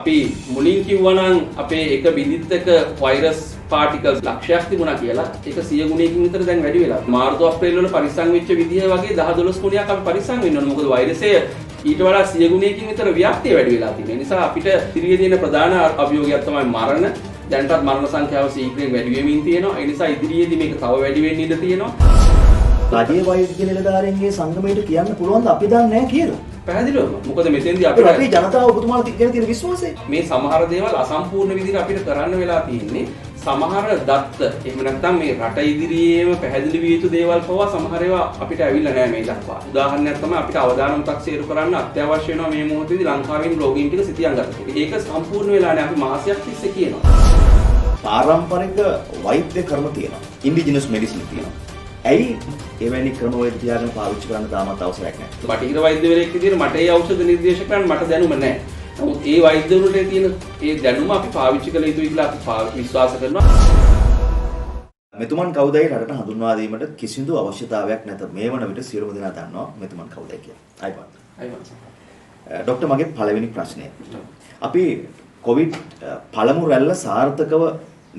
අපි මුලින් කිව්වනම් අපේ එක බිඳිත්තක වෛරස් පාටිකල්ස් ලක්ෂයක් තිබුණා කියලා ඒක 100 ගුණයකින් විතර දැන් වැඩි වෙලා. මාර්තු අප්‍රේල් වල පරිස්සම් වෙච්ච විදිය වගේ 10 12 ගුණයක් අපි පරිස්සම් වෙන්න ඕනේ. මොකද වෛරසය ඊට වඩා 100 ගුණයකින් විතර ව්‍යාප්තිය වැඩි වෙලා තියෙන නිසා අපිට ඉදිරියේ තියෙන ප්‍රධාන අභියෝගයක් තමයි මරණ. දැන්ටත් මරණ සංඛ්‍යාව ශීඝ්‍රයෙන් වැඩි වෙමින් තියෙනවා. ඒ නිසා ඉදිරියේදී මේක තව වැඩි වෙන්න ඉඩ තියෙනවා. රජයේ වෛද්‍ය නිලධාරීන්ගේ සංගමයට කියන්න පුළුවන් ද අපි දන්නේ නැහැ කියලා. පැහැදිලිවම. මොකද මෙතෙන්දී අපිට රටේ ජනතාව ඔබතුමාලා ගැන තියෙන විශ්වාසය මේ සමහර දේවල් අසම්පූර්ණ විදිහට අපිට කරන්න වෙලා තියෙන්නේ. සමහර දත්ත එහෙම නැත්නම් මේ රට ඉදිරියේම පැහැදිලි විය යුතු දේවල් පවා සමහර ඒවා අපිට ඇවිල්ලා නැහැ මේ දක්වා. උදාහරණයක් තමයි අපිට අවදානම් තක්සේරු කරන්න අත්‍යවශ්‍ය වෙනවා මේ මොහොතේදී ලංකාවෙන් රෝගීන් ටික සිටියන් ගන්න. ඒක සම්පූර්ණ වෙලා නැහැ. අපි මාසයක් තිස්සේ කියනවා. පාරම්පරික වෛද්‍ය ක්‍රම තියෙනවා. ඉන්ඩිජිනස් මෙඩිසින් තියෙනවා. ඇයි එවැනි ක්‍රම වෛද්‍ය තියාගෙන පාවිච්චි කරන්න තාමත් අවසරයක් නැහැ? බටහිර වෛද්‍යවරයෙක් විදිහට මට ඒ ඖෂධ නිර්දේශ කරන්න මට දැනුම නැහැ. නමුත් ඒ වෛද්‍යවරුන්ට තියෙන ඒ දැනුම අපි පාවිච්චි කළ යුතුයි කියලා අපි විශ්වාස කරනවා. මෙතුමන් කවුදයි රටට හඳුන්වා දීමට කිසිදු අවශ්‍යතාවයක් නැත. මේ වන විට සියලුම දෙනා දන්නවා මෙතුමන් කවුදයි කියලා. අයිබෝන්. ડોක්ටර් මගේ පළවෙනි ප්‍රශ්නය. අපි කොවිඩ් පළමු රැල්ල සාර්ථකව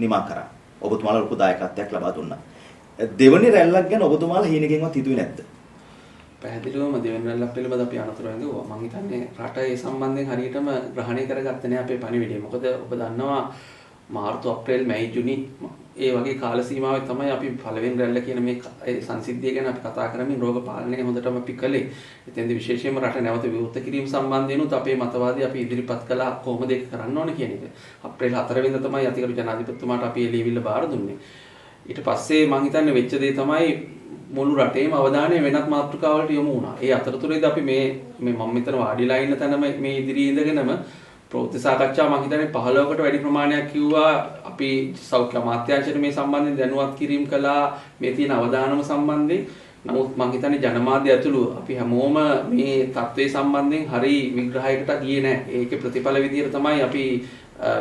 නිමා කරා. ඔබතුමාලා ලොකු දායකත්වයක් ලබා දුන්නා. දෙවනි රැල්ලක් ගැන ඔබතුමාලා හීනකින්වත් හිතුවේ නැද්ද? පැහැදිලිවම දෙවනි රැල්ලක් පිළිබඳ අපි අනතුරු ඇඳුවා. මම හිතන්නේ රට ඒ සම්බන්ධයෙන් හරියටම ග්‍රහණය කරගත්තේ නැහැ අපේ පණිවිඩය. මොකද ඔබ දන්නවා මාර්තු අප්‍රේල් මැයි ජුනි ඒ වගේ කාල සීමාවේ තමයි අපි පළවෙනි රැල්ල කියන මේ සංසිද්ධිය ගැන අපි කතා කරමින් රෝග පාලනය හොඳටම අපි කළේ. එතෙන්දී විශේෂයෙන්ම රට නැවත විවෘත කිරීම සම්බන්ධයෙන් උත් අපේ මතවාදී අපි ඉදිරිපත් කළා කොහොමද ඒක කරන්න ඕන කියන එක. අප්‍රේල් 4 වෙනිදා තමයි අතිගරු ජනාධිපතිතුමාට අපි ඒ ලියවිල්ල බාර දුන්නේ. ඊට පස්සේ මම හිතන්නේ වෙච්ච දේ තමයි මුළු රටේම අවධානය වෙනත් මාතෘකාවලට යොමු වුණා. ඒ අතරතුරේදී අපි මේ මම මෙතන වාඩිලා ඉන්න තැනම මේ ඉදිරියේ ඉඳගෙනම ප්‍රවෘත්ති සාකච්ඡා මම හිතන්නේ 15කට වැඩි ප්‍රමාණයක් කිව්වා. අපි සෞඛ්‍ය අමාත්‍යාංශයට මේ සම්බන්ධයෙන් දැනුවත් කිරීම කළා. මේ තියෙන අවධානම සම්බන්ධයෙන්. නමුත් මම හිතන්නේ ජනමාධ්‍ය ඇතුළු අපි හැමෝම මේ තත්ත්වයේ සම්බන්ධයෙන් හරි විග්‍රහයකට ගියේ නැහැ. ඒකේ ප්‍රතිඵල විදියට තමයි අපි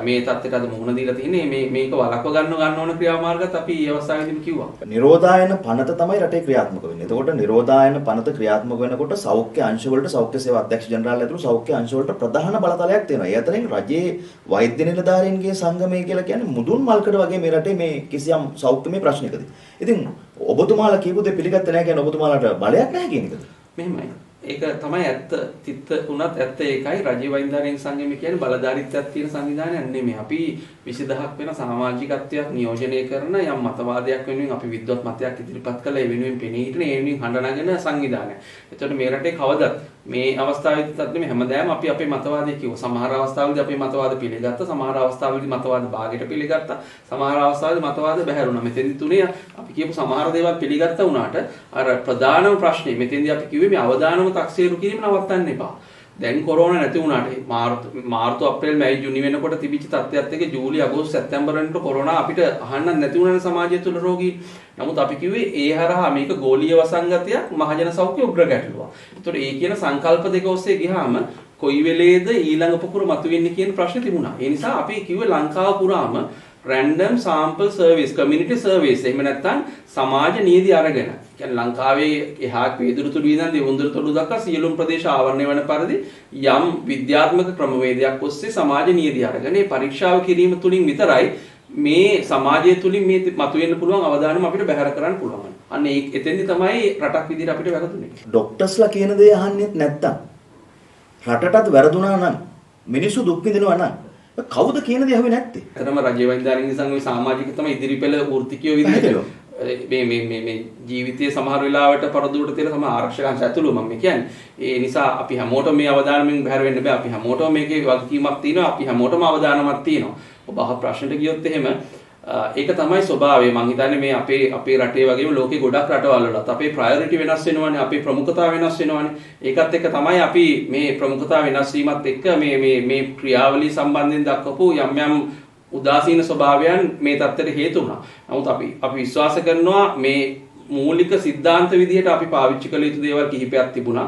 මේ තත්ත්වයට අද මුහුණ දීලා තියෙන්නේ. මේක වළක්ව ගන්න ඕන ක්‍රියාමාර්ගات අපි මේ අවස්ථාවේදී කිව්වා. නිරෝධායන පනත තමයි රටේ ක්‍රියාත්මක වෙන්නේ. එතකොට නිරෝධායන පනත ක්‍රියාත්මක වෙනකොට සෞඛ්‍ය අංශවලට සෞඛ්‍ය සේවා අධ්‍යක්ෂ ජනරාල් ඇතුළු සෞඛ්‍ය අංශවලට ප්‍රධාන බලතලයක් තියෙනවා. ඒ අතරින් රජයේ වෛද්‍ය නිලධාරීන්ගේ සංගමය කියලා කියන්නේ මුදුන් මල්කඩ වගේ මේ රටේ මේ කිසියම් සෞඛ්‍යමය ප්‍රශ්නයකදී. ඉතින් ඔබතුමාලා කියපු දේ පිළිගත්තේ නැහැ කියන්නේ ඔබතුමාලාට බලයක් නැහැ කියන එකද? මෙහෙමයි. ඒක තමයි ඇත්ත. තිත්ත උනත් ඇත්ත ඒකයි. රජයේ වෛද්‍යාරීන් සංගමය කියන්නේ බලධාරීත්වයක් තියෙන සංවිධානයක් නෙමෙයි. අපි 20000ක් වෙන සමාජිකත්වයක් නියෝජනය කරන යම් මතවාදයක් වෙනුවෙන් අපි විද්වත් මතයක් ඉදිරිපත් කළා. ඒ වෙනුවෙන් පෙනී හිටින ඒ වෙනුවෙන් හඬ නගන සංවිධානයක්. එතකොට මේ රටේ කවදත් මේ අවස්ථාවේදීත් නෙමෙයි හැමදාම අපි අපේ මතවාදය කිව්වා. සමහර අවස්ථාවලදී අපේ මතවාද පිළිගත්තා. සමහර අවස්ථාවලදී මතවාද භාගයට පිළිගත්තා. සමහර අවස්ථාවලදී මතවාද බැහැරුණා. මෙතෙන්දි තුනේ අපි කියපු සමහර දේවල් පිළිගත්තා වුණාට අර ප්‍රධානම ප්‍රශ්නේ මෙතෙන්දී අපි කිව්වේ මේ අවදානම තක්සේරු කිරීම නවත්තන්න එපා. දැන් කොරෝනා නැති වුණාට මාර්තු අප්‍රේල් මැයි ජුනි වෙනකොට තිබිච්ච තත්ත්වයත් එක්ක ජූලි අගෝස්තු සැප්තැම්බර් වෙනකොට කොරෝනා අපිට අහන්න නැති වුණානේ සමාජය තුළ රෝගී. නමුත් අපි කිව්වේ ඒ හරහා මේක ගෝලීය වසංගතයක් මහජන සෞඛ්‍ය උග්‍ර ගැටලුවක්. ඒතකොට ඒ කියන සංකල්ප දෙක ඔස්සේ ගියාම කොයි වෙලේද ඊළඟ පුකුර මතුවෙන්නේ කියන ප්‍රශ්නේ තිබුණා. ඒ නිසා අපි කිව්වේ ලංකාව පුරාම random sample surveys community surveys එහෙම නැත්නම් සමාජ නීති අරගෙන කියන්නේ ලංකාවේ එහා වේදුරු තුඩු ඉඳන් දෙවුන්දුරු තුඩු දක්වා සියලුම ප්‍රදේශ ආවරණය වන පරිදි යම් විද්‍යාත්මක ක්‍රමවේදයක් ඔස්සේ සමාජ නීති අරගෙන මේ පරීක්ෂාව කිරීම තුලින් විතරයි මේ සමාජය තුලින් මේ මතුවෙන්න පුළුවන් අවදානම අපිට බැහැර කරන්න පුළුවන්. අන්න ඒ එතෙන්දි තමයි රටක් විදිහට අපිට වැරදුනේ. ડોක්ටර්ස්ලා කියන දේ අහන්නෙත් නැත්තම් රටටත් වැරදුනා නම් මිනිස්සු දුක් විඳිනවා නම් කවුද කියන දේ අහුවේ නැත්තේ? ඇත්තටම රජයේ වෛද්‍යාරීන් සංගමේ සමාජික තමයි ඉදිරිපෙළ වෘත්තිකයෝ විදිහට මේ ජීවිතයේ සමහර වෙලාවට පරදුරට තියෙන සමහර ආරක්ෂක අංශ ඇතුළු මම කියන්නේ. ඒ නිසා අපි හැමෝටම මේ අවධානයෙන් බැහැර වෙන්න බෑ. අපි හැමෝටම මේකේ වගකීමක් තියෙනවා. අපි හැමෝටම අවධානමක් තියෙනවා. ඔබ අහ ප්‍රශ්නට ගියොත් එහෙම ඒක තමයි ස්වභාවය. මම හිතන්නේ මේ අපේ රටේ වගේම ලෝකේ ගොඩක් රටවල් වලත් අපේ ප්‍රයොරිටි වෙනස් වෙනවානේ. අපේ ප්‍රමුඛතාව වෙනස් වෙනවානේ. ඒකත් එක්ක තමයි අපි මේ ප්‍රමුඛතාව වෙනස් වීමත් එක්ක මේ ක්‍රියාවලිය සම්බන්ධයෙන් දක්වපු යම් උදාසීන ස්වභාවයන් මේ තත්ත්වයට හේතු වුණා. නමුත් අපි විශ්වාස කරනවා මේ මූලික સિદ્ધාන්ත විදිහට අපි පාවිච්චි කළ යුතු දේවල් කිහිපයක් තිබුණා.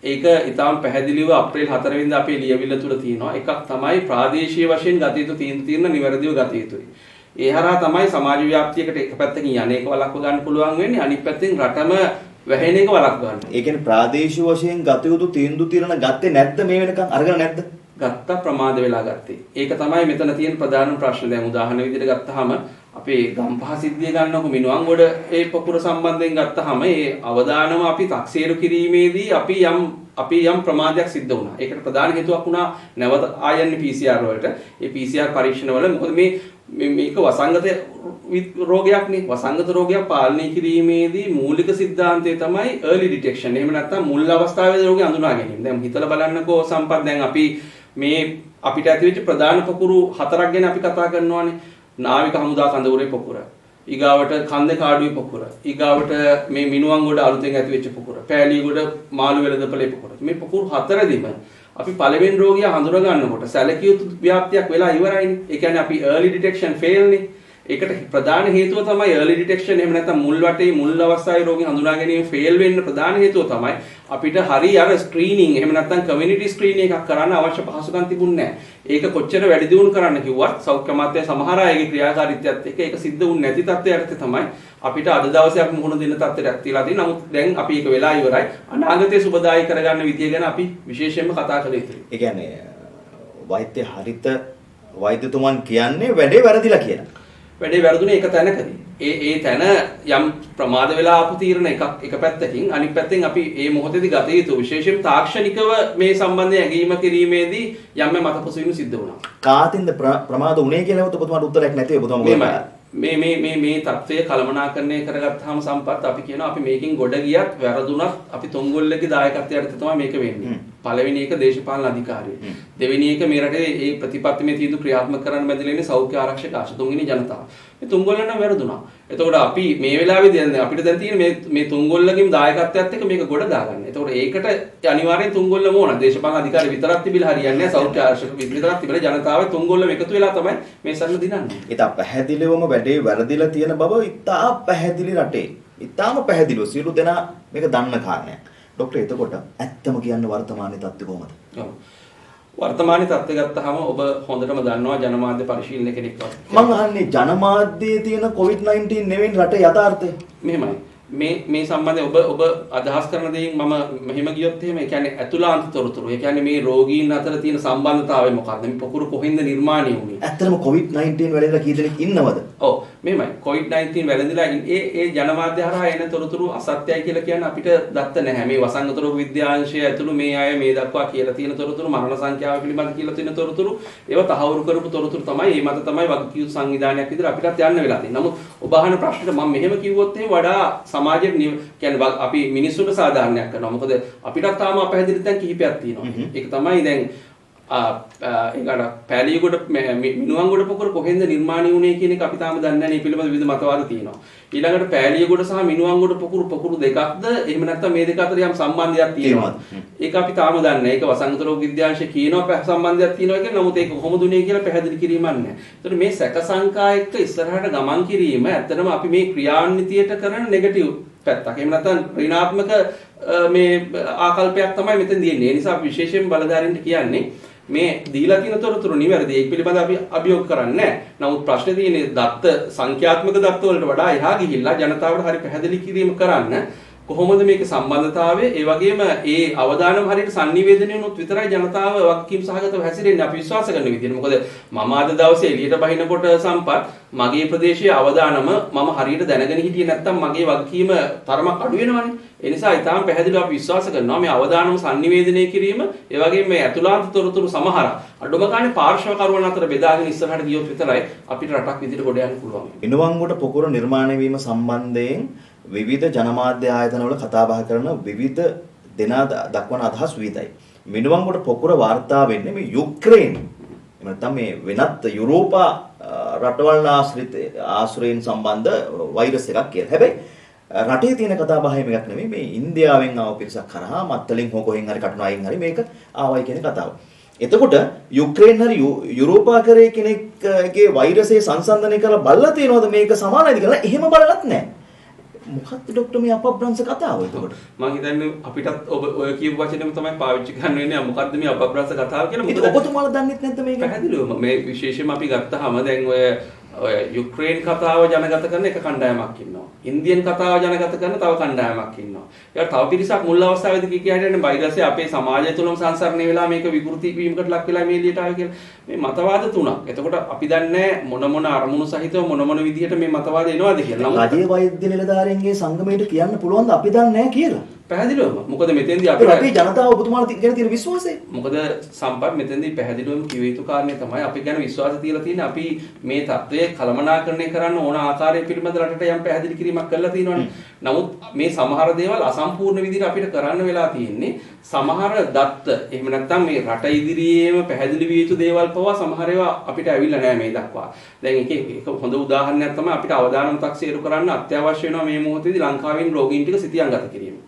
ඒක ඊටාම් පැහැදිලිව අප්‍රේල් 4 වෙනිදා අපේ ලියවිල්ල තුල තියෙනවා. එකක් තමයි ප්‍රාදේශීය වශයෙන් ගත යුතු තීරණ නිවැරදිව ගත යුතුයි. ඒ හරහා තමයි සමාජ ව්‍යාප්තියකට එක පැත්තකින් යන්නේක වළක්ව ගන්න පුළුවන් වෙන්නේ. අනිත් පැත්තෙන් රටම වැහෙන එක වළක්ව ගන්න. ඒ කියන්නේ ප්‍රාදේශීය වශයෙන් ගත යුතු තීරණ ගත්තේ නැද්ද මේ වෙනකන් අරගෙන නැද්ද? ගත්ත ප්‍රමාද වෙලා ගත්තේ. ඒක තමයි මෙතන තියෙන ප්‍රධානම ප්‍රශ්නේ. දැන් උදාහරණ විදිහට ගත්තාම අපේ ගම්පහ සිද්ධිය ගන්නකො මිනුවන්ගොඩ ඒ පොකුර සම්බන්ධයෙන් ගත්තාම ඒ අවදානම අපි තක්සේරු කිරීමේදී අපි යම් ප්‍රමාදයක් සිද්ධ වුණා. ඒකට ප්‍රධාන හේතුවක් වුණා නැවත ආයන්නේ PCR වලට. ඒ PCR පරීක්ෂණ වල මොකද මේක වසංගත රෝගයක් නේ. වසංගත රෝගයක් පාලනය කිරීමේදී මූලික સિદ્ધාන්තය තමයි early detection. එහෙම නැත්නම් මුල් අවස්ථාවේදී රෝගය හඳුනා ගැනීම. දැන් හිතලා බලන්නකෝ සම්පත් දැන් අපි මේ අපිට ඇතිවෙච්ච ප්‍රධාන පොකුරු 4ක් ගැන අපි කතා කරනවානේ. නාවික හමුදා කඳවුරේ පොකුර. ඊගාවට කන්ද කාඩුවේ පොකුර. ඊගාවට මේ මිනුවන්ගොඩ අලුතෙන් ඇතිවෙච්ච පොකුර. පෑලියගොඩ මාළු වෙළඳපොලේ පොකුර. මේ පොකුරු 4දෙම අපි පළවෙනි රෝගියා හඳුනා ගන්නකොට සැලකිය යුතු ව්‍යාප්තියක් වෙලා ඉවරයිනේ. ඒ කියන්නේ අපි early detection fail නේ. ඒකට ප්‍රධාන හේතුව තමයි early detection එහෙම නැත්නම් මුල් වටේ මුල් අවස්ථාවේ රෝගී හඳුනා ගැනීම fail වෙන්න ප්‍රධාන හේතුව තමයි අපිට හරි අර screening එහෙම නැත්නම් community screening එකක් කරන්න අවශ්‍ය පහසුකම් තිබුණේ නැහැ. ඒක කොච්චර වැඩි දියුණු කරන්න කිව්වත් සෞඛ්‍ය අමාත්‍ය සමහර අයගේ ක්‍රියාකාරීත්වයත් එක්ක ඒක සිද්ධ වුනේ නැති තත්ත්වයකට තමයි අපිට අද දවසේ අපි මුහුණ දෙන්න තත්ත්වයක් තියලා තියෙනවා. නමුත් දැන් අපි ඒක වෙලා ඉවරයි. අනාගතයේ සුබදායි කරගන්න විදිය ගැන අපි විශේෂයෙන්ම කතා කළ යුතුයි. ඒ කියන්නේ වෛද්‍ය හරිත වෛද්‍යතුමන් කියන්නේ වැඩේ වැරදිලා කියලා. වැඩේ වැරදුනේ එක තැනකදී. ඒ තැන යම් ප්‍රමාද වෙලා ආපු තීරණ එක පැත්තකින් අනිත් පැත්තෙන් අපි මේ මොහොතේදී ගත යුතු විශේෂයෙන් තාක්ෂණිකව මේ සම්බන්ධයෙන් ඇගීම කිරීමේදී යම් මතපසුවීම සිද්ධ වුණා. කාතින්ද ප්‍රමාද උනේ කියලා ඔබතුමාට උත්තරයක් නැති ඔබතුමා මේ தත්ත්වය කළමනාකරණය කරගත්තාම සම්පත් අපි කියනවා අපි මේකෙන් ගොඩ ගියත් වැරදුනත් අපි තුන්ගොල්ලගේ දායකත්වයට තමයි මේක වෙන්නේ. පළවෙනි එක දේශපාලන අධිකාරිය. දෙවෙනි එක මේ රටේ මේ ප්‍රතිපත්තිමය තීන්දුව ක්‍රියාත්මක කරන්න බැඳලා ඉන්නේ සෞඛ්‍ය ආරක්ෂක ආශ තුන්වෙනි ජනතාව. මේ තුන්ගොල්ලන් නම් වැරදුනා. එතකොට අපි මේ වෙලාවේදී දැන් අපිට දැන් තියෙන මේ තුන්ගොල්ලගේම දායකත්වයත් එක්ක මේක ගොඩ දාගන්න. එතකොට ඒකට අනිවාර්යෙන් තුන්ගොල්ලම ඕන. දේශපාලන අධිකාරිය විතරක් තිබිලා හරියන්නේ නැහැ. සෞඛ්‍ය ආරක්ෂක විතරක් තිබිලා ජනතාවේ තුන්ගොල්ලම එකතු වෙලා තමයි මේ සරණ දිනන්නේ. ඒක පැහැදිලිවම වැඩේ වැරදිලා තියෙන බව ඉතා පැහැදිලි රටේ. ඉතාම පැහැදිලිව සියලු දෙනා මේක දන්න කාරණයක්. ડોක්ටර් එතකොට ඇත්තම කියන්න වර්තමානයේ තත්ත්වය කොහොමද? ඔව්. වර්තමානයේ තත්ත්වය ගත්තාම ඔබ හොඳටම දන්නවා ජනමාධ්‍ය පරිශීලන කෙනෙක්වත්. මම අහන්නේ ජනමාධ්‍යයේ තියෙන COVID-19 නෙවෙයි රටේ යථාර්ථය. මෙහෙමයි. මේ සම්බන්ධයෙන් ඔබ අදහස් කරන දේෙන් මම මෙහෙම ගියොත් එහෙම ඒ කියන්නේ ඇතුළාන්ත තොරතුරු. ඒ කියන්නේ මේ රෝගීන් අතර තියෙන සම්බන්ධතාවය මොකක්ද? මේ පොකුරු කොහෙන්ද නිර්මාණය වුනේ? ඇත්තටම COVID-19 වැළඳලා කී දෙනෙක් ඉන්නවද? ඔව් මෙහෙමයි. COVID-19 වැළඳලා ඒ ජනමාධ්‍ය හරහා එන තොරතුරු අසත්‍යයි කියලා කියන්නේ අපිට දත්ත නැහැ. මේ වසංගත රෝග විද්‍යාංශය ඇතුළු මේ අය මේ දක්වා කියලා තියෙන තොරතුරු මරණ සංඛ්‍යාව පිළිබඳ කියලා තියෙන තොරතුරු ඒවා තහවුරු කරපු තොරතුරු තමයි මේ මත තමයි වගකීම් සංවිධානයක් විදිහට අපිටත් යන්න වෙලා තියෙන්නේ. නමුත් ඔබ අහන ප්‍රශ්නෙට මම මෙහෙම කිව්වොත් එහෙම වඩා සමාජයේ කියන්නේ අපි මිනිස්සුන්ට සාධාරණයක් කරනවා. මොකද අපිටත් තාම අපහැදිලි තැන් කිහිපයක් තියෙනවා. ඒක තමයි දැන් ඒකට පෑලියගොඩ මිනුවන්ගොඩ පොකුර කොහෙන්ද නිර්මාණය වුනේ කියන එක අපි තාම දන්නේ නැහැ. මේ පිළිබඳ විවිධ මතවාද තියෙනවා. ඊළඟට පෑලියගොඩ සහ මිනුවන්ගොඩ පොකුරු දෙකක්ද එහෙම නැත්නම් මේ දෙක අතර යම් සම්බන්ධයක් තියෙනවද? ඒක අපි තාම දන්නේ නැහැ. ඒක වසංගත රෝග විද්‍යාංශය කියනවා සම්බන්ධයක් තියෙනවා කියලා. නමුත් ඒක කොහොමද උනේ කියලා පැහැදිලි කිරීමක් නැහැ. ඒතකොට මේ සැක සංකා එක්ක ඉස්සරහට ගමන් කිරීම ඇත්තටම අපි මේ ක්‍රියාන්විතියට කරන නෙගටිව් පැත්තක්. එහෙම නැත්නම් ඍණාත්මක මේ ආකල්පයක් තමයි මෙතන තියෙන්නේ. ඒ නිසා අපි විශේෂයෙන් බලධාරීන්ට කියන්නේ මේ දීලා තියෙන තොරතුරු නිවැරදි. ඒක පිළිබඳව අපි අභියෝග කරන්නේ නැහැ. නමුත් ප්‍රශ්නේ තියෙන්නේ දත්ත සංඛ්‍යාත්මක දත්ත වලට වඩා එහා ගිහිල්ලා ජනතාවට හරි පැහැදිලි කිරීම කරන්න කොහොමද මේක සම්බන්ධතාවය ඒ වගේම ඒ අවදානම හරියට sannivedanaya වුණොත් විතරයි ජනතාව වගකීම් සහගතව හැසිරෙන්නේ අපි විශ්වාස කරන විදිහට. මොකද මම අද දවසේ එළියට බහිනකොට සම්පත් මගේ ප්‍රදේශයේ අවදානම මම හරියට දැනගෙන හිටියේ නැත්නම් මගේ වගකීම තරමක් අඩු වෙනවනේ. ඒ නිසා ඊටාම පැහැදිලිව අපි විශ්වාස කරනවා මේ අවදානම sannivedanaya කිරීම ඒ වගේම මේ අතුලාන්ත තොරතුරු සමහර අඩුම ගානේ පාර්ශ්ව කරුවන් අතර බෙදාගෙන ඉස්සරහට ගියොත් විතරයි අපිට රටක් විදිහට ගොඩ යන්න පුළුවන්. මිනුවන්ගොඩ පොකුර නිර්මාණය වීම සම්බන්ධයෙන් විවිධ ජනමාධ්‍ය ආයතනවල කතා බහ කරන විවිධ දෙනා දක්වන අදහස් විවිධයි. මිනුවන්ගොඩ පොකුර වාර්තා වෙන්නේ මේ යුක්‍රේන එහෙම නැත්නම් මේ වෙනත් යුරෝපා රටවල් ආශ්‍රයෙන් සම්බන්ධ වෛරස් එකක් කියලා. හැබැයි රටේ තියෙන කතා බහ එකක් නෙමෙයි මේ ඉන්දියාවෙන් ආව පිරිසක් කරා මත්තලින් හෝ කොහෙන් හරි කටුනායින් හරි මේක ආවයි කියන කතාව. එතකොට යුක්‍රේන හරි යුරෝපාකරයේ කෙනෙක්ගේ වෛරසය සංසන්දනය කරලා බලලා තියෙනවද මේක සමානයිද කියලා? එහෙම බලලත් නැහැ. මොකක්ද ડોක්ටර් මේ අපබ්‍රංශ කතාව එතකොට? මම හිතන්නේ අපිටත් ඔබ ඔය කියපු වචනේම තමයි පාවිච්චි කරන්න වෙන්නේ. මොකක්ද මේ අපබ්‍රංශ කතාව කියලා? මොකද ඔබතුමාලා දන්නෙත් නැද්ද මේක? පැහැදිලිවම මේ විශේෂයෙන්ම අපි ගත්තාම දැන් ඔය ඔය යුක්‍රේන් කතාව ජනගත කරන එක කණ්ඩායමක් ඉන්නවා. ඉන්දියන් කතාව ජනගත කරන තව කණ්ඩායමක් ඉන්නවා. ඒකට තව පිරිසක් මුල් අවස්ථාවේදී කිය හිටියනේ වෛරසය අපේ සමාජය තුළම සංසරණය වෙලා මේක විකෘති වීමකට ලක් වෙලා මේ එළියට ආවේ කියලා. මේ මතවාද තුනක්. එතකොට අපි දන්නේ මොන අරමුණු සහිතව මොන විදිහට මේ මතවාද එනවද කියලා. රජයේ වෛද්‍ය නිලධාරීන්ගේ සංගමයට කියන්න පුළුවන් ද අපි දන්නේ නැහැ කියලා. පැහැදිලිවම. මොකද මෙතෙන්දී අපිට රටේ ජනතාව ඔබතුමාලා ගැන තියෙන විශ්වාසය. මොකද සම්පත් මෙතෙන්දී පැහැදිලිවම කිව යුතු කාරණේ තමයි අපි ගැන විශ්වාස තියලා තියෙන අපි මේ தත්ත්වය කළමනාකරණය කරන්න ඕන ආකාරය පිළිබඳ රටට යම් පැහැදිලි කිරීමක් කරලා තියෙනවානේ. නමුත් මේ සමහර දේවල් අසම්පූර්ණ විදිහට අපිට කරන්න වෙලා තියෙන්නේ. සමහර දත්ත එහෙම නැත්නම් මේ රට ඉදිරියේම පැහැදිලි විය යුතු දේවල් පවා සමහර ඒවා අපිට ඇවිල්ලා නැහැ මේ දක්වා. දැන් ඒක හොඳ උදාහරණයක් තමයි අපිට අවදානම් තක්සේරු කරන්න අත්‍යවශ්‍ය වෙනවා මේ මොහොතේදී ලංකාවෙන් රෝගීන් ටික සිතියම්ගත කිරීම.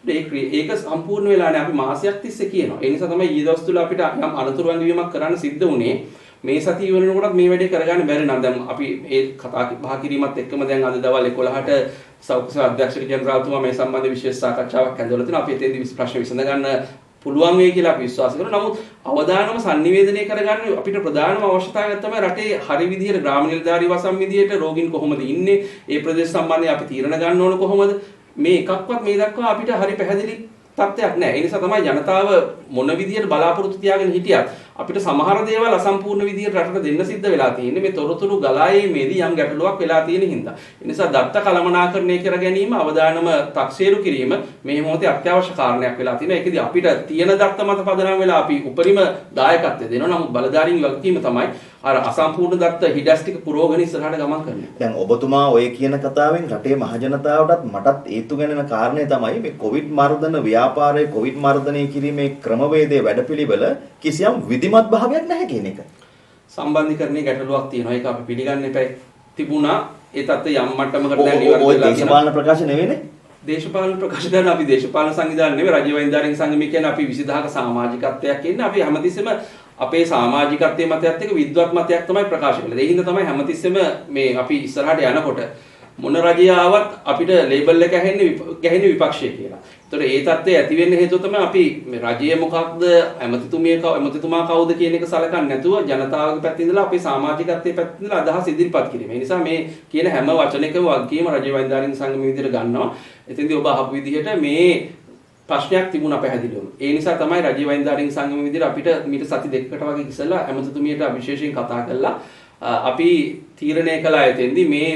ඒක සම්පූර්ණ වෙලා නැහැ. අපි මාසයක් තිස්සේ කියනවා. ඒ නිසා තමයි ඊයේ දවස් තුල අපිට යම් අනතුරු වංගවීමක් කරන්න සිද්ධ වුණේ. මේ සතිය වෙනකොටත් මේ වැඩේ කරගන්න බැරි නම් දැන් අපි මේ කතා බහ කිරීමත් එක්කම දැන් අද දවල් 11ට සෞඛ්‍ය අධ්‍යක්ෂක ජනරාල්තුමා මේ සම්බන්ධ විශේෂ සාකච්ඡාවක් ඇඳවලා තිනවා. අපි එතෙන්දී ප්‍රශ්න විසඳ ගන්න පුළුවන් වෙයි කියලා අපි විශ්වාස කරනවා. නමුත් අවදානම sannivedanaya කරගන්න අපිට ප්‍රධානම අවශ්‍යතාවය තමයි රටේ හරි විදිහට ග්‍රාම නිලධාරී වසම් විදිහට රෝගීන් කොහොමද ඉන්නේ? ඒ ප්‍රදේශ සම්බන්ධයෙන් අපි තීරණ ගන්න ඕන කොහොමද? මේ එකක්වත් මේ දක්වා අපිට හරි පැහැදිලි තත්ත්වයක් නැහැ. ඒ නිසා තමයි ජනතාව මොන විදියට බලාපොරොත්තු තියාගෙන හිටියත් අපිට සමහර දේවල් අසම්පූර්ණ විදියට රටට දෙන්න සිද්ධ වෙලා තියෙන්නේ මේ තොරතුරු ගලා ඒමේදී යම් ගැටලුවක් වෙලා තියෙන හින්දා. ඒ නිසා දත්ත කළමනාකරණය කර ගැනීම අවදානම තක්සේරු කිරීම මේ මොහොතේ අත්‍යවශ්‍ය කාරණයක් වෙලා තියෙනවා. ඒකෙදි අපිට තියෙන දත්ත මත පදනම් වෙලා අපි උපරිම දායකත්වය දෙනවා. නමුත් බලධාරීන් වගකීම තමයි අර අසම්පූර්ණ දත්ත හිඩස් ටික පුරවගෙන ඉස්සරහට ගමන් කරන්නේ. දැන් ඔබතුමා ඔය කියන කතාවෙන් රටේ මහජනතාවටත් මටත් ඒතු ගැනෙන කාරණේ තමයි මේ කොවිඩ් මර්ධන ව්‍යාපාරයේ කොවිඩ් මර්ධනය කිරීමේ ක්‍රමවේදයේ වැඩපිළිවෙල කිසියම් විධිමත් භාවයක් නැහැ කියන එක. සම්බන්ධීකරණයේ ගැටලුවක් තියෙනවා. ඒක අපි පිළිගන්න එපා. තිබුණා ඒ තත්ත්වය යම් මට්ටමකට දැන් ඉවර වෙලා තියෙනවා. දේශපාලන ප්‍රකාශ නෙවෙයිනේ. දේශපාලන ප්‍රකාශ කරන අපි දේශපාලන සංවිධාන නෙවෙයි රජ්‍ය වෛද්‍යාරින් සංගමය කියන්නේ අපි 20000ක සමාජිකත්වයක් ඉන්නේ. අපි හැමතිස්සෙම අපේ සමාජිකත්වයේ මතයත් එක්ක විද්වත් මතයක් තමයි ප්‍රකාශ කළේ. ඒ හින්දා තමයි හැමතිස්සෙම මේ අපි ඉස්සරහට යනකොට මොන රජය ආවත් අපිට ලේබල් එක ගැහෙන්නේ විපක්ෂය කියලා. ඒතකොට ඒ தත්ත්වය ඇති වෙන්න හේතුව තමයි අපි මේ රජය මොකක්ද ඇමතිතුමා කවුද කියන එක සලකන්නේ නැතුව ජනතාවගේ පැත්තේ ඉඳලා අපේ සමාජිකත්වයේ පැත්තේ ඉඳලා අදහස් ඉදිරිපත් කිරීම. ඒ නිසා මේ කියන හැම වචනයකම වගකීම රජය වෛද්‍යාරින් සංගමයේ විදිහට ගන්නවා. එතෙන්දී ඔබ අහපු විදිහට මේ ප්‍රශ්නයක් තිබුණා පැහැදිලිවම. ඒ නිසා තමයි රජ්‍ය වෛද්‍යාරින් සංගමයේ විදිහට අපිට මීට සති දෙකකට වගේ ඉස්සෙල්ලා ඇමතිතුමියට විශේෂයෙන් කතා කරලා අපි තීරණය කළා එතෙන්දී මේ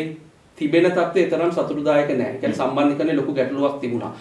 තිබෙන තත්ත්වය තරම් සතුටුදායක නැහැ. ඒ කියන්නේ සම්බන්ධීකරණේ ලොකු ගැටලුවක් තිබුණා.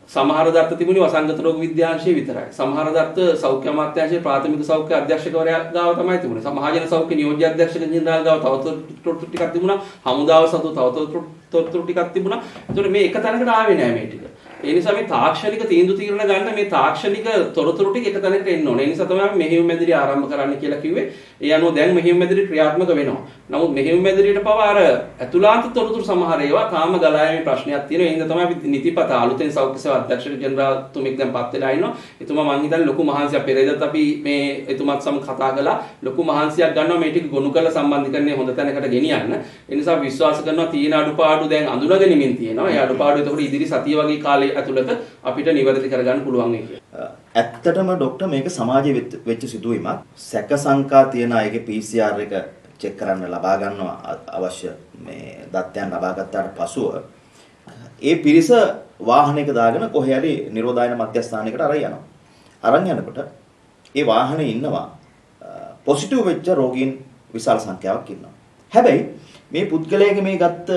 සමහර දත්ත තිබුණේ වසංගත රෝග විද්‍යාංශයේ විතරයි. සමහර දත්ත සෞඛ්‍ය අමාත්‍යාංශයේ ප්‍රාථමික සෞඛ්‍ය අධ්‍යක්ෂකවරයා ගාව තමයි තිබුණේ. මහජන සෞඛ්‍ය නියෝජ්‍ය අධ්‍යක්ෂක ජෙනරාල් ගාව තවතොරතුරු ටිකක් තිබුණා. හමුදාව සතු තවතොරතුරු ටිකක් තිබුණා. ඒතකොට මේ එක තැනකට ආවේ නෑ මේ ටික. ඒ නිසා මේ තාක්ෂණික තීන්දුව తీරන ගන්න මේ තාක්ෂණික තොරතුරු ටික එක තැනකට එන්න ඕනේ. ඒ නිසා තමයි අපි මෙහෙයුම් මැදිරිය ආරම්භ කරන්න කියලා කිව්වේ. ඒ අනුව දැන් මෙහෙයුම් මැදිරිය ක්‍රියාත්මක වෙනවා. නමුත් මෙහෙයුම් මැදිරියට පවා අර ඇතුළාන්ත තොරතුරු සමහර ඒවා තාම ගලා යෑමේ ප්‍රශ්නයක් තියෙනවා. ඒ හින්දා තමයි අපි නිතිපත අලුතෙන් සෞඛ්‍ය සේවා අධ්‍යක්ෂක ජෙනරාල් තුමෙක් දැන් පත් වෙලා ඉන්නවා. එතුමා මං හිතන්නේ ලොකු මහන්සියක් පෙරේදත් අපි මේ එතුමාත් සමග කතා කළා. ලොකු මහන්සියක් ගන්නවා මේ ටික ගොනු කරලා සම්බන්ධීකරණය හොඳ තැනකට ගෙනියන්න. ඒ නිසා විශ්වාස කරනවා තියෙන අඩුපාඩු දැන් අඳුනගනිමින් තියෙනවා. ඒ අඩුපාඩු එතකොට ඉදිරි සතිය වගේ කාලය ඇතුළත අපිට නිවැරදි කරගන්න පුළුවන් වෙයි කියලා. ඇත්තටම ડોක්ටර් මේක සමාජයේ වෙච්ච සිදුවීමක්. සැක සංකා තියෙන අයගේ PCR එක චෙක් කරන්න ලබා ගන්නවා අවශ්‍ය මේ දත්තයන් ලබා ගත්තාට පසුව ඒ පිරිස වාහනයක දාගෙන කොහේ හරි නිරෝධායන මධ්‍යස්ථානයකට අරන් යනවා. අරන් යනකොට ඒ වාහනේ ඉන්නවා පොසිටිව් වෙච්ච රෝගීන් විශාල සංඛ්‍යාවක් ඉන්නවා. හැබැයි මේ පුද්ගලයාගේ මේ ගත්ත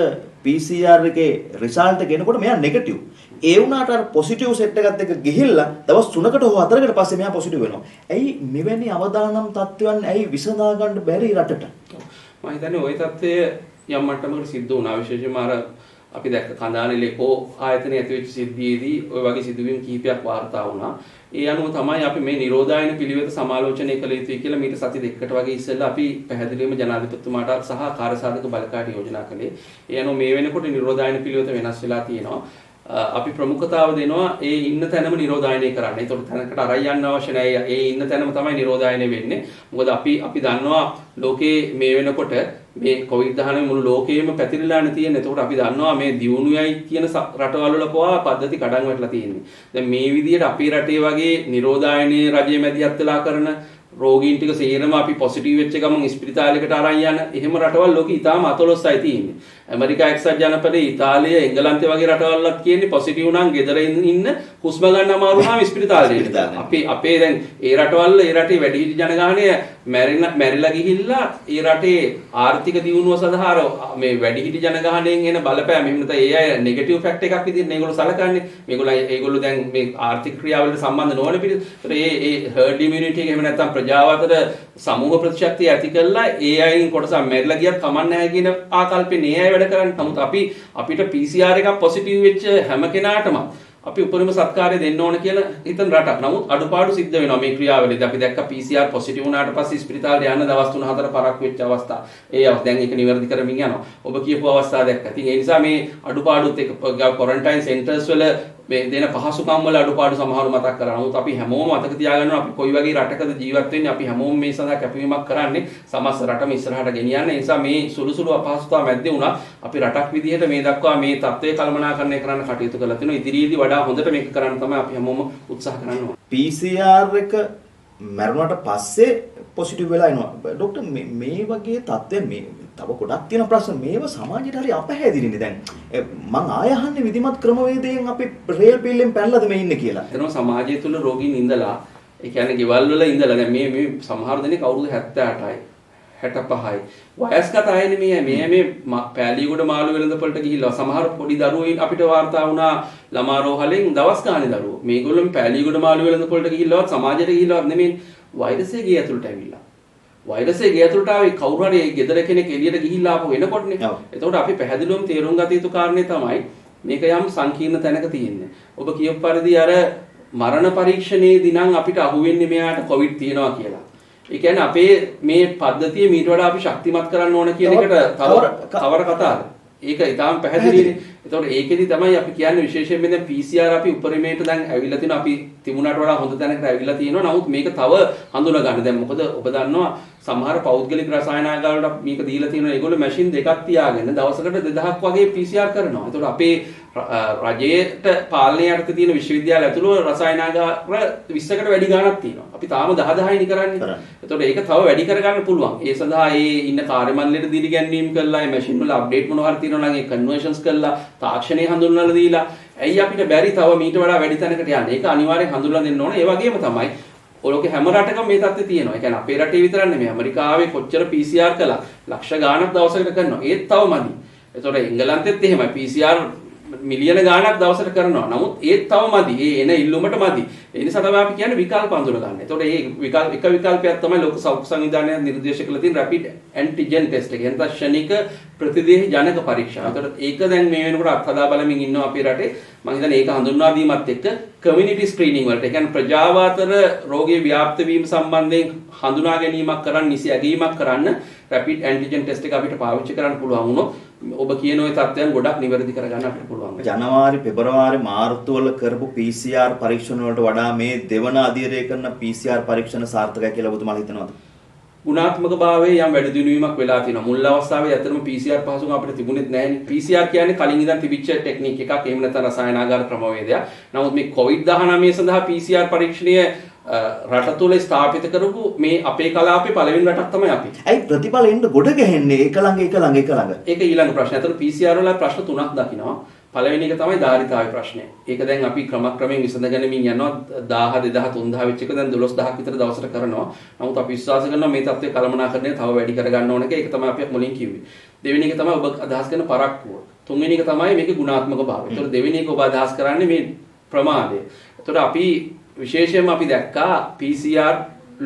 PCR එකේ රිසල්ට් එක එනකොට මෙයා නෙගටිව්. ඒ වුණාට අර පොසිටිව් සෙට් එකත් එක්ක ගිහිල්ලා දවස් 3කට හෝ 4කට පස්සේ මෙයා පොසිටිව් වෙනවා. ඇයි මෙවැනි අවදානම් තත්ත්වයන් ඇයි විසඳා ගන්න බැරි රටට? මම හිතන්නේ ওই තත්ත්වය යම් මට්ටමකට සිද්ධ වුණා. විශේෂයෙන්ම අර අපි දැක්ක කඳානේ ලෙකෝ ආයතනයේ ඇතිවෙච්ච සිද්ධියේදී ওই වගේ සිදුවීම් කිහිපයක් වාර්තා වුණා. ඒ අනුව තමයි අපි මේ නිරෝධායන පිළිවෙත සමාලෝචනය කළ යුතුයි කියලා මීට සති දෙකකට වගේ ඉස්සෙල්ලා අපි පැහැදිලිවම ජනාධිපතිතුමාට සහ කාර්යසාධක බලකාට යෝජනා කළේ. ඒ අනුව මේ වෙනකොට නිරෝධායන පිළිවෙත වෙනස් වෙලා තියෙනවා. අපි ප්‍රමුඛතාව දෙනවා ඒ ඉන්න තැනම නිරෝධායනය කරන්න. ඒතකොට තැනකට අරයි යන්න අවශ්‍ය නැහැ. ඒ ඉන්න තැනම තමයි නිරෝධායනය වෙන්නේ. මොකද අපි දන්නවා ලෝකේ මේ වෙනකොට මේ COVID-19 මුළු ලෝකෙම පැතිරිලානේ තියෙන්නේ. ඒතකොට අපි දන්නවා මේ දියුණුවයි කියන රටවල් වල පවා පද්ධති කඩන් වැටලා තියෙන්නේ. දැන් මේ විදිහට අපේ රටේ වගේ නිරෝධායනයේ රජයේ මැදිහත් වෙලා කරන රෝගීන් ටික සේරම අපි පොසිටිව් වෙච්ච ගමන් ස්පිරිතාලයකට අරන් යන එහෙම රටවල් ලෝකෙ ඉතාලම අතලොස්සයි තියෙන්නේ. ඇමරිකා එක්සත් ජනපදයේ ඉතාලිය එංගලන්තය වගේ රටවල්වත් කියන්නේ පොසිටිව් නම් ගෙදර ඉන්න හුස්ම ගන්න අමාරු වුණාම ස්පිරිතාලයට දානවා. අපේ දැන් ඒ රටවල් ඒ රටේ වැඩිහිටි ජනගහනය මැරිලා ගිහිල්ලා ඒ රටේ ආර්ථික දියුණුව සඳහා මේ වැඩිහිටි ජනගහනයෙන් එන බලපෑම එහෙම නැත්නම් ඒ අය නෙගටිව් ෆැක්ට් එකක් විදිහට මේගොල්ලෝ සලකන්නේ. මේගොල්ලෝ දැන් මේ ආර්ථික ක්‍රියාවලට සම්බන්ධ නොවන පිළිස්. ඒ හර්ඩ් ඉමුනිටි එක එහෙම නැත්නම් ප්‍රජාව අතර සමූහ ප්‍රතිශක්තිය ඇති කළා ඒ අයින් කොටසක් මැරිලා ගියත් කමක් නැහැ කියන ආකල්පේ නේ අය වැඩ කරන්නේ. නමුත් අපිට PCR එකක් පොසිටිව් වෙච්ච හැම කෙනාටම අපි උපරිම සත්කාරය දෙන්න ඕන කියලා හිතන රටක්. නමුත් අඩුපාඩු සිද්ධ වෙනවා මේ ක්‍රියාවලියදී. අපි දැක්ක PCR පොසිටිව් වුණාට පස්සේ ස්පිරිතාලේ යන්න දවස් 3-4 පරක් වෙච්ච අවස්ථා. දැන් ඒක නිවැරදි කරමින් යනවා. ඔබ කියපු අවස්ථා දැක්කා. ඉතින් ඒ නිසා මේ අඩුපාඩුත් එක්ක ක්වොරන්ටයින් සෙන්ටර්ස් වල මේ දෙන පහසුකම් වල අඩුපාඩු සමහරව මතක් කරලා. නමුත් අපි හැමෝම මතක තියාගන්න අපි කොයි වගේ රටකද ජීවත් වෙන්නේ. අපි හැමෝම මේ සඳහා කැපවීමක් කරන්නේ සමස්ත රටම ඉස්සරහට ගෙනියන්න. ඒ නිසා මේ සුළු අපහසුතාව මැද්දේ වුණා අපි රටක් විදිහට මේ දක්වා මේ තත්ත්වය කළමනාකරණය කරන්න කටයුතු කරලා තිනවා. ඉදිරියේදී වඩා හොඳට මේක කරන්න තමයි අපි හැමෝම උත්සාහ කරන්න ඕනේ. PCR එක මරුණාට පස්සේ පොසිටිව් වෙලා එනවා. ડોක්ටර් මේ වගේ තත්ත්වය මේ තව ගොඩක් තියෙන ප්‍රශ්න මේව සමාජයට හරි අපහැදිලිනේ. දැන් මං ආය අහන්නේ විධිමත් ක්‍රමවේදයෙන් අපි රේල් පිල්ලෙන් පැනලාද මේ ඉන්නේ කියලා. එතන සමාජය තුල රෝගීන් ඉඳලා ඒ කියන්නේ ගෙවල් වල ඉඳලා දැන් මේ සමහර දෙනෙක් අවුරුදු 78යි 65යි වයස්ගත අයනේ මේ පෑලියගොඩ මාළු වෙළඳපොළට ගිහිල්ලා සමහර පොඩි දරුවෝ අපිට වාර්තා වුණා ළමා රෝහලෙන් දවස් ගානේ දරුවෝ මේගොල්ලෝ පෑලියගොඩ මාළු වෙළඳපොළට ගිහිල්ලාවත් සමාජයට ගිහිල්ලාවත් නෙමෙයි වෛරසය ගේ ඇතුළට ඇවිල්ලා වෛරසය ගේ ඇතුළට ආවේ කවුරු හරි ගෙදර කෙනෙක් එළියට ගිහිල්ලා ආපහු එනකොටනේ. එතකොට අපි පැහැදිලිවම තේරුම් ගත යුතු කාරණේ තමයි මේක යම් සංකීර්ණ තැනක තියෙන්නේ. ඔබ කියපු පරිදි අර මරණ පරීක්ෂණයේදී නම් අපිට අහුවෙන්නේ මෙයාට කොවිඩ් තියෙනවා කියලා. ඒ කියන්නේ අපේ මේ පද්ධතිය මීට වඩා අපි ශක්තිමත් කරන්න ඕන කියන එකට තවර කතාවක්. ඒක ඊටාම පැහැදිලිනේ. එතකොට ඒකෙදි තමයි අපි කියන්නේ විශේෂයෙන්ම දැන් PCR අපි උපරිමයට දැන් ඇවිල්ලා තිනවා අපි තිබුණාට වඩා හොඳ තැනකට ඇවිල්ලා තියෙනවා. නමුත් මේක තව හඳුනා ගන්න. දැන් මොකද ඔබ දන්නවා සමහර පෞද්ගලික රසායනාගාර වලට මේක දීලා තියෙනවා. ඒගොල්ලෝ මැෂින් දෙකක් තියාගෙන දවසකට 2000ක් වගේ PCR කරනවා. එතකොට අපේ රජයට පාලනය යටතේ තියෙන විශ්වවිද්‍යාල ඇතුළු රසායනාගාර 20කට වැඩි ගණනක් තියෙනවා. අපි තාම 10යි කරන්නේ. එතකොට ඒක තව වැඩි කරගන්න පුළුවන්. ඒ සඳහා ඒ ඉන්න කාර්ය මණ්ඩලයට දිරිගැන්වීම් කළා, ඒ මැෂින් වල අප්ඩේට් මොනවා හරි තියෙනවා නම් ඒ කන්වර්ෂන්ස් කළා, තාක්ෂණය හඳුන්වලා දීලා. ඇයි අපිට බැරි තව මීට වඩා වැඩි තැනකට යන්න? ඒක අනිවාර්යෙන් හඳුන්වලා දෙන්න ඕනේ. ඒ වගේම තමයි ඔලෝකේ හැම රටකම මේ තත්ත්වය තියෙනවා. ඒ කියන්නේ අපේ රටේ විතරක් නෙමෙයි. ඇමරිකාවේ කොච්චර PCR කළා ලක්ෂ ගාණක් දවසකට කරනවා. ඒත් තව මදි. ඒතකොට එංගලන්තෙත් එහෙමයි. PCR මිලියන ගාණක් දවසට කරනවා. නමුත් ඒත් තව මදි. ඒ එන ඉල්ලුමට මදි. ඒ නිසා තමයි අපි කියන්නේ විකල්ප අඳුර ගන්න. ඒතකොට එක විකල්පයක් තමයි ලෝක සෞඛ්‍ය සංවිධානය නිර්දේශ කළ තියෙන රැපිඩ් ඇන්ටිජන් ටෙස්ට් එක. එතන ශනික ප්‍රතිදේහ ජනක පරීක්ෂා. ඒතකොට ඒක දැන් මේ වෙනකොට අත්හදා බලමින් ඉන්නවා අපේ රටේ. මම හිතන්නේ ඒක හඳුන්වා දීමත් එක්ක කමියුනිටි ස්ක්‍රීනින් වලට ඒ කියන්නේ ප්‍රජාව අතර රෝගයේ ව්‍යාප්ත වීම සම්බන්ධයෙන් හඳුනා ගැනීමක් කරන්න, නිසි ඇගීමක් කරන්න රැපිඩ් ඇන්ටිජන් ටෙස්ට් එක අපිට පාවිච්චි කරන්න පුළුවන් වුණොත් ඔබ කියන ওই තත්ත්වයන් ගොඩක් නිවැරදි කරගන්න අපිට පුළුවන්. ජනවාරි පෙබරවාරි මාර්තු වල කරපු PCR පරීක්ෂණ වලට වඩා මේ දෙවන අධීරය කරන PCR පරීක්ෂණ සාර්ථකයි කියලා ඔබතුමාලා හිතනවද? ගුණාත්මක භාවයේ යම් වැඩි දියුණුවීමක් වෙලා තියෙනවා. මුල් අවස්ථාවේ ඇත්තටම PCR පහසුකම් අපිට තිබුණෙත් නැහැනේ. PCR කියන්නේ කලින් ඉඳන් තිබිච්ච ටෙක්නික් එකක්. එහෙම නැත්නම් රසායනාගාර ක්‍රමවේදයක්. නමුත් මේ COVID-19 සඳහා PCR පරීක්ෂණය රට තුල ස්ථාපිත කරපු මේ අපේ කලාපේ පළවෙනි රටක් තමයි අපි. ඇයි ප්‍රතිඵල එන්න ගොඩ ගැහෙන්නේ එක ළඟ? ඒක ඊළඟ ප්‍රශ්නය. අතන PCR වල ප්‍රශ්න තුනක් දකිනවා. පළවෙනි එක තමයි ධාරිතාවේ ප්‍රශ්නය. ඒක දැන් අපි ක්‍රමයෙන් විසඳගනිමින් යනවා. 1000 2000 3000 වෙච්ච එක දැන් 12000ක් විතර දවසට කරනවා. නමුත් අපි විශ්වාස කරනවා මේ තත්ත්වය කළමනාකරණය තව වැඩි කරගන්න ඕන එක. ඒක තමයි අපි මුලින් කිව්වේ. දෙවෙනි එක තමයි ඔබ අදහස් කරන පරක්කුව. තුන්වෙනි එක තමයි මේකේ ගුණාත්මක භාවය. ඒතකොට දෙවෙනි එක ඔබ අදහස් කරන්නේ මේ ප්‍රමාදය. ඒතකොට අපි විශේෂයෙන්ම අපි දැක්කා PCR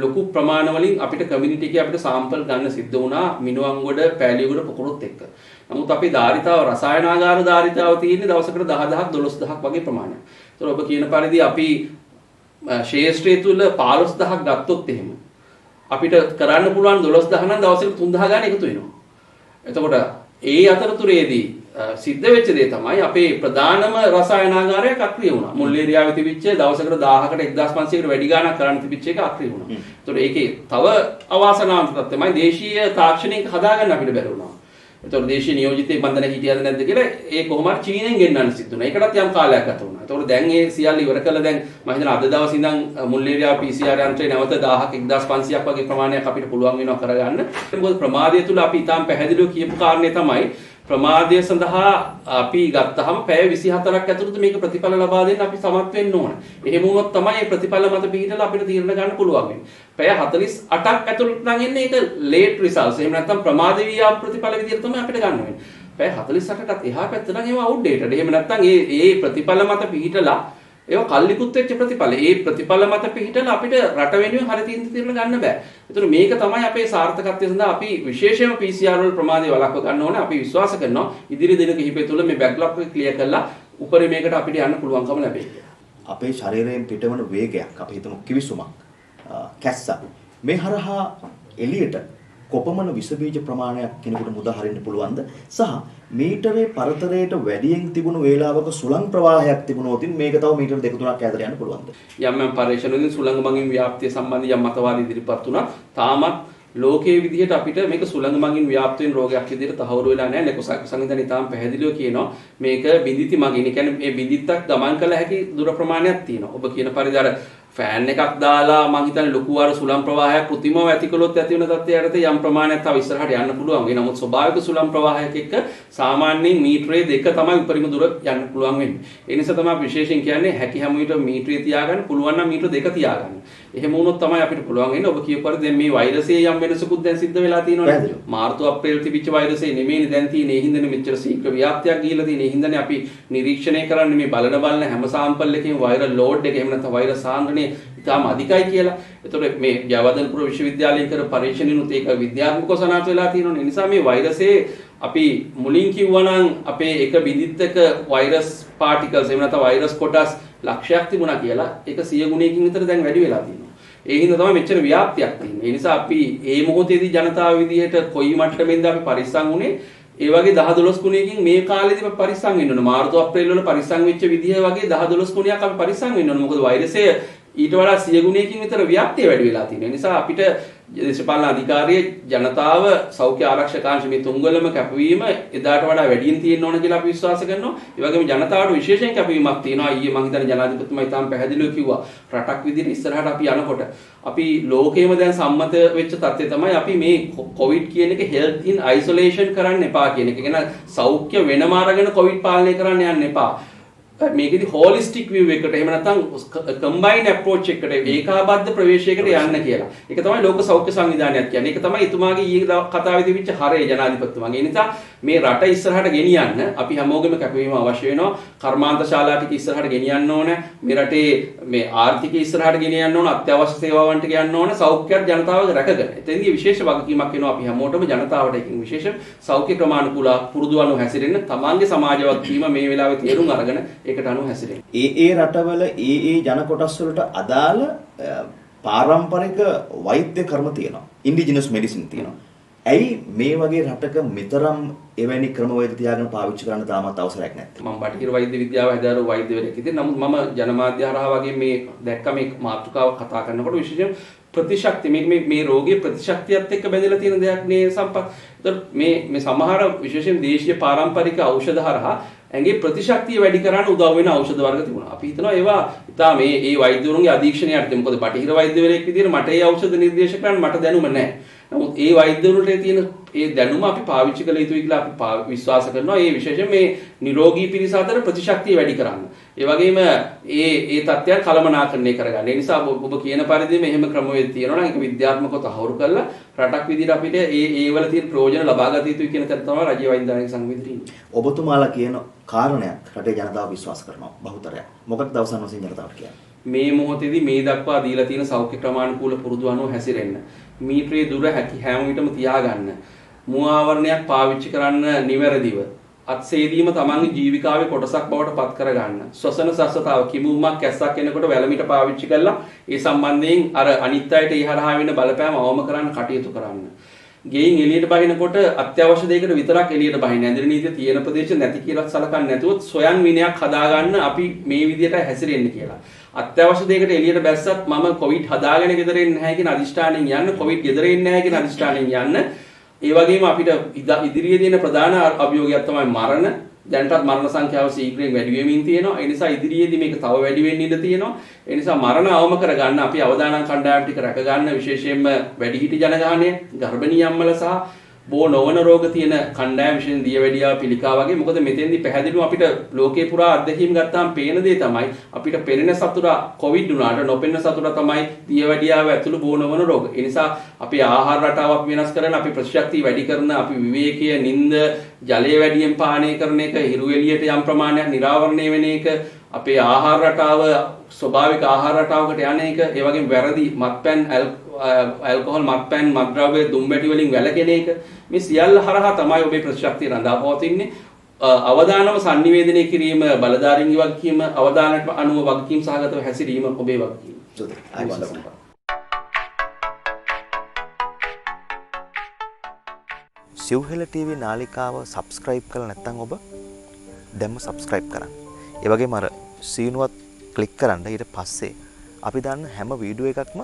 ලොකු ප්‍රමාණ වලින් අපිට කමියුනිටි එකේ අපිට සාම්පල් ගන්න සිද්ධ වුණා මිනුවන්ගොඩ පෑලියගොඩ පොකුරුත් එක්ක. නමුත් අපේ ධාරිතාව රසායනාගාර ධාරිතාව තියෙන්නේ දවසකට 10000ක් 12000ක් වගේ ප්‍රමාණයක්. ඒතකොට ඔබ කියන පරිදි අපි ශේෂ්ත්‍රය තුල 15000ක් ගත්තොත් එහෙම අපිට කරන්න පුළුවන් 12000 නම් දවසකට 3000 ගන්න එකතු වෙනවා. එතකොට ඒ අතරතුරේදී සිද්ධ වෙච්ච දේ තමයි අපේ ප්‍රධානම රසායනාගාරයක් අක්‍රිය වුණා. මුල් ඒරියාවේ තිබිච්ච දවසකට 1000කට 1500කට වැඩි ගාණක් කරන්න තිබිච්ච එක අක්‍රිය වුණා. ඒතකොට ඒකේ තව අවාසනාවන්ත තමයි දේශීය තාක්ෂණික හදාගන්න අපිට බැරි වුණා. ඒතකොට දේශීය නියෝජිතයෙක් බන්ධන හිටියද නැද්ද කියලා ඒ කොහොම හරි චීනෙන් ගෙන්නන්න සිද්ධ වුණා. ඒකටත් යම් කාලයක් ගත වුණා. ඒතකොට දැන් ඒ සියල්ල ඉවර කළා දැන් මම හිතනවා අද දවසේ ඉඳන් මුල්ලේරියා PCR යන්ත්‍රය නැවත 1000ක් 1500ක් වගේ ප්‍රමාණයක් අපිට පුළුවන් වෙනවා කරගන්න. මොකද ප්‍රමාදය තුල අපි ඊටාම් පැහැදිලිව කියපු කාරණේ තමයි ප්‍රමාදය සඳහා අපි ගත්තාම පැය 24ක් ඇතුළත මේක ප්‍රතිඵල ලබා දෙන්න අපි සමත් වෙන්න ඕන. එහෙම වුණොත් තමයි මේ ප්‍රතිඵල මත පිහිටලා අපිට තීරණ ගන්න පුළුවන් වෙන්නේ. පැය 48ක් ඇතුළත නම් එන්නේ ඒක ලේට් රිසල්ට්ස්. එහෙම නැත්නම් ප්‍රමාද වී ප්‍රතිඵල විදිහට තමයි අපිට ගන්න වෙන්නේ. පැය 48කටත් එහා පැත්ත නම් ඒවා අවුට්ඩේටඩ්. එහෙම නැත්නම් ඒ ප්‍රතිඵල මත පිහිටලා ඒවා කල්ලිකුත් වෙච්ච ප්‍රතිඵල. ඒ ප්‍රතිඵල මත පිහිටලා අපිට රට වෙනුවෙන් හරි තීරණ ගන්න බෑ. ඒතර මේක තමයි අපේ සාර්ථකත්වය සඳහා අපි විශේෂයෙන්ම PCR වල ප්‍රමාදය වළක්ව ගන්න ඕනේ. අපි විශ්වාස කරනවා ඉදිරි දින කිහිපය තුළ මේ බැක්ලොග් එක ක්ලියර් කරලා උපරිමයකට අපිට යන්න පුළුවන්කම ලැබෙයි කියලා. අපේ ශරීරයෙන් පිටවන වේගයක් අපි හිතමු කිවිසුමක් කැස්ස මේ හරහා එළියට කොපමණ විස බීජ ප්‍රමාණයක් කෙනෙකුට මුදා හරින්න පුළුවන්ද සහ මීටරේ පරතරයට වැඩියෙන් තිබුණු වේලාවක සුළං ප්‍රවාහයක් තිබුණොත් මේක තව මීටර 2-3ක් ඈතට යන්න පුළුවන්ද යම් යම් පරීක්ෂණවලින් සුළං මගින් ව්‍යාප්තිය සම්බන්ධ යම් මතවාද ඉදිරිපත් වුණා තාමත් ලෝකයේ විදිහට අපිට මේක සුළං මගින් ව්‍යාප්ත වෙන රෝගයක් විදිහට තහවුරු වෙලා නැහැ. ලෙකුසක් සංවිධානය ඊටාම් පැහැදිලිව කියනවා මේක බිඳිති මගින්. ඒ කියන්නේ මේ බිඳිත්තක් ගමන් කළ හැකි දුර ප්‍රමාණයක් තියෙනවා. ඔබ කියන පරිදි අර ෆෑන් එකක් දාලා මං හිතන්නේ ලොකු අර සුළං ප්‍රවාහයක් කෘත්‍රිමව ඇති කළොත් ඇති වෙන තත්ත්වයට යම් ප්‍රමාණයක් තව ඉස්සරහට යන්න පුළුවන්. ඒ නමුත් ස්වභාවික සුළං ප්‍රවාහයක් එක්ක සාමාන්‍යයෙන් මීටරේ 2 තමයි උපරිම දුර යන්න පුළුවන් වෙන්නේ. ඒ නිසා තමයි විශේෂයෙන් කියන්නේ හැකි හැම විට මීටරේ තියාගන්න පුළුවන් නම් මීටර 2 තියාගන්න. එහෙම වුණොත් තමයි අපිට පුළුවන් වෙන්නේ. ඔබ කියපු පරිදි දැන් මේ වෛරසයේ යම් වෙනසකුත් දැන් සිද්ධ වෙලා තියෙනවනේ. මාර්තු අප්‍රේල් තිබිච්ච වෛරසයේ නෙමෙයිනේ දැන් තියෙන්නේ. ඒ හින්දානේ මෙච්චර ශීඝ්‍ර ව්‍යාප්තියක් ගිහිලා තියෙන්නේ. ඒ හින්දානේ අපි නිරීක්ෂණය කරන්නේ මේ බලන හැම සාම්පල් එකකින් වෛරල් ලෝඩ් එක එහෙම නැත්නම් වෛරස් සාන්ද්‍රණය ඉතාම අධිකයි කියලා. ඒතකොට මේ ජයවර්ධනපුර විශ්වවිද්‍යාලයෙන් කරපු පරීක්ෂණිනුත් ඒක විද්‍යාත්මකව සනාථ වෙලා තියෙනවා. ඒ නිසා මේ වෛරසයේ අපි මුලින් කිව්වනම් අපේ එක බිඳිත්තක වෛරස් පාටිකල්ස් එහෙම නැත්නම් වෛරස් කොටස් ලක්ෂයක් තිබුණා කියලා ඒක 100 ගුණයකින් විතර දැන් වැඩි වෙලා තියෙනවා. ඒ හින්දා තමයි මෙච්චර ව්‍යාප්තියක් තියෙන්නේ. ඒ නිසා අපි මේ මොහොතේදී ජනතාව විදිහට කොයි මට්ටමෙන්ද අපි පරිස්සම් වුනේ ඒ වගේ 10-12 ගුණයකින් මේ කාලෙදී අපි පරිස්සම් වෙන්න ඕන. මාර්තු අප්‍රේල් වල පරිස්සම් වෙච්ච විදිහ වගේ 10-12 ගුණයක් අපි පරිස්සම් වෙන්න ඕන. මොකද වෛරසය ඊට වඩා 100 ගුණයකින් විතර ව්‍යාප්තිය වැඩි වෙලා තියෙනවා. ඒ නිසා අපිට දේශපාලන අධිකාරියේ ජනතාව සෞඛ්‍ය ආරක්ෂකාංශ මේ තුන්වලම කැපවීම එදාට වඩා වැඩියෙන් තියෙන්න ඕන කියලා අපි විශ්වාස කරනවා. ඒ වගේම ජනතාවට විශේෂයෙන් කැපවීමක් තියෙනවා. ඊයේ මම හිතන්නේ ජනාධිපතිතුමා ඉතාම පැහැදිලිව කිව්වා රටක් විදිහට ඉස්සරහට අපි යනකොට අපි ලෝකෙම දැන් සම්මත වෙච්ච තත්ත්වය තමයි අපි මේ කොවිඩ් කියන එක health in isolation කරන්න එපා කියන එක. කියන සෞඛ්‍ය වෙනම අරගෙන කොවිඩ් පාලනය කරන්න යන්න එපා. මේකෙදි holistic view එකට එහෙම නැත්නම් combined approach එකට ඒකාබද්ධ ප්‍රවේශයකට යන්න කියලා. ඒක තමයි ලෝක සෞඛ්‍ය සංවිධානයත් කියන්නේ. ඒක තමයි එතුමාගේ ඊයේ කතාවේ තිබිච්ච හරය ජනාධිපතිතුමාගේ. ඒ නිසා මේ රට ඉස්සරහට ගෙනියන්න අපි හැමෝගෙම කැපවීම අවශ්‍ය වෙනවා. කර්මාන්ත ශාලා ටික ඉස්සරහට ගෙනියන්න ඕන. මේ රටේ මේ ආර්ථිකය ඉස්සරහට ගෙනියන්න ඕන. අත්‍යවශ්‍ය සේවාවන්ට ගෙනියන්න ඕන. සෞඛ්‍යත් ජනතාවගේ රැකගෙන. එතෙන්දී විශේෂ වගකීමක් වෙනවා අපි හැමෝටම ජනතාවට ඒකින් විශේෂ සෞඛ්‍ය ක්‍රමානුකූල පුරුදු අනුව හැසිරෙන්න තමන්ගේ සමාජ වගකීම මේ වෙලාවේ තේරුම් අරගෙන ඒකට අනුව හැසිරෙන්න. ඒ රටවල ඒ ජන කොටස් වලට අදාළ පාරම්පරික වෛද්‍ය ක්‍රම තියෙනවා. ඉන්ඩිජිනස් මෙඩිසින් තියෙනවා. ඇයි මේ වගේ රටක මෙතරම් එවැනි ක්‍රමවේද තියාගෙන පාවිච්චි කරන්න තාමත් අවසරයක් නැත්තේ? මම බටහිර වෛද්‍ය විද්‍යාව හැදාරු වෛද්‍යවරයෙක් ඉතින් නමුත් මම ජනමාධ්‍ය හරහා වගේ මේ දැක්ක මේ මාතෘකාව කතා කරනකොට විශේෂයෙන් ප්‍රතිශක්තිය මේ රෝගයේ ප්‍රතිශක්තියත් එක්ක බැඳලා තියෙන දෙයක් නේ සම්පත්. මේ සමහර විශේෂයෙන් දේශීය පාරම්පරික ඖෂධ හරහා ඇඟේ ප්‍රතිශක්තිය වැඩි කරන්න උදව් වෙන ඖෂධ වර්ග තිබුණා. අපි හිතනවා ඒවා ඉතාල මේ වෛද්‍යවරුන්ගේ අධීක්ෂණය යටතේ. මොකද බටහිර වෛද්‍යවරයෙක් විදිහට මට ඒ ඖෂධ නිර්දේශ කරන්න මට දැනුම නැහැ. නමුත් ඒ වෛද්‍යවරුන්ට තියෙන ඒ දැනුම අපි පාවිච්චි කළ යුතුයි කියලා අපි විශ්වාස කරනවා. ඒ විශේෂයෙන් මේ නිරෝගී පිරිස අතර ප්‍රතිශක්තිය වැඩි කරන්න. ඒ වගේම ඒ තත්ත්වයන් කළමනාකරණය කරගන්න. ඒ නිසා ඔබ කියන පරිදි මෙහෙම ක්‍රමවේද තියෙනවා නම් ඒක විද්‍යාත්මකව තහවුරු කරලා රටක් විදිහට අපිට ඒ වල තියෙන ප්‍රයෝජන ලබා ගත යුතුයි කියන කරුණ තමයි රජයේ වෛද්‍ය සංවිධානයේ ඉන්නේ. ඔබතුමාලා කියන කාරණයක් රටේ ජනතාව විශ්වාස කරනවා බහුතරයක්. මොකක්ද අවසන් වශයෙන් ජනතාවට කියන්නේ? මේ මොහොතේදී මේ දක්වා දීලා තියෙන සෞඛ්‍ය ක්‍රමානුකූල පුරුදු අනුව හැසිරෙන්න. මීටරේ දුර හැකි හැම විටම තියාගන්න. මුව ආවරණයක් පාවිච්චි කරන්න නිවැරදිව. අත්සේදීම තමන්ගේ ජීවිකාවේ කොටසක් බවට පත් කරගන්න. ශ්වසන සස්සතාව කිමුම්මක් කැස්සක් එනකොට වැලමිට පාවිච්චි කරලා ඒ සම්බන්ධයෙන් අර අනිත් අයට ඒ හරහා වෙන බලපෑම අවම කරන්න කටයුතු කරන්න. ගෙයින් එළියට බහිනකොට අත්‍යවශ්‍ය දෙයකට විතරක් එළියට බහින්න. ඇඳිරි නීතිය තියෙන ප්‍රදේශ නැති කියලා සලකන්නේ නැතුව සොයන් විනයක් හදාගන්න අපි මේ විදිහට හැසිරෙන්න කියලා. අත්‍යවශ්‍ය දෙයකට එළියට බැස්සත් මම කොවිඩ් හදාගෙන ගෙදර එන්නේ නැහැ කියන අදිෂ්ඨානයෙන් යන්න, කොවිඩ් ගෙදර එන්නේ නැහැ කියන අදිෂ්ඨානයෙන් යන්න. ඒ වගේම අපිට ඉදිරියේදී එන ප්‍රධාන අභියෝගයක් තමයි මරණ. දැනටත් මරණ සංඛ්‍යාව ශීඝ්‍රයෙන් වැඩි වෙමින් තියෙනවා. ඒ නිසා ඉදිරියේදී මේක තව වැඩි වෙන්න ඉඩ තියෙනවා. ඒ නිසා මරණ අවම කරගන්න අපි අවදානම් කණ්ඩායම් ටික රැක ගන්න විශේෂයෙන්ම වැඩිහිටි ජනගහනය, ගර්භණී අම්මල සහ බෝ නොවන රෝග තියෙන කණ්ඩායම් විශේෂයෙන් දියවැඩියාව පිළිකා වගේ. මොකද මෙතෙන්දී පැහැදිලිව අපිට ලෝකේ පුරා අත්දැකීම් ගත්තාම පේන දේ තමයි අපිට පෙනෙන සතුරා කොවිඩ් වුණාට නොපෙනෙන සතුරා තමයි දියවැඩියාව ඇතුළු බෝ නොවන රෝග. ඒ නිසා අපි ආහාර රටාව අපි වෙනස් කරන, අපි ප්‍රතිශක්තිය වැඩි කරන, අපි විවේකීය නිින්ද, ජලය වැඩියෙන් පානය කරන එක, හිරු එළියට යම් ප්‍රමාණයක් නිරාවරණය වෙන එක, අපේ ආහාර රටාව ස්වභාවික ආහාර රටාවකට යන එක, ඒ වගේම වැරදි මත්පැන් ඇල්කොහොල් මත්පැන් මත්ද්‍රව්‍ය දුම්බැටි වලින් වැළකෙන එක, මේ සියල්ල හරහා තමයි ඔබේ ප්‍රතිශක්තිය රඳා පවතින්නේ. අවදානම sannivedanaya කිරීම, බලධාරීන්ගේ වගකීම, අවදානට අනුව වගකීම් සහගතව හැසිරීම ඔබේ වගකීම. සිව්හෙළ TV නාලිකාව subscribe කරලා නැත්නම් ඔබ දැන්ම subscribe කරන්න. ඒ වගේම අර සීනුවත් ක්ලික් කරන්න. ඊට පස්සේ අපි දාන්න හැම වීඩියෝ එකක්ම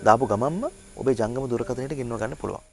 දාපු ගමන්ම ඔබේ ජංගම දුරකථනයට ගෙන්ව ගන්න පුළුවන්.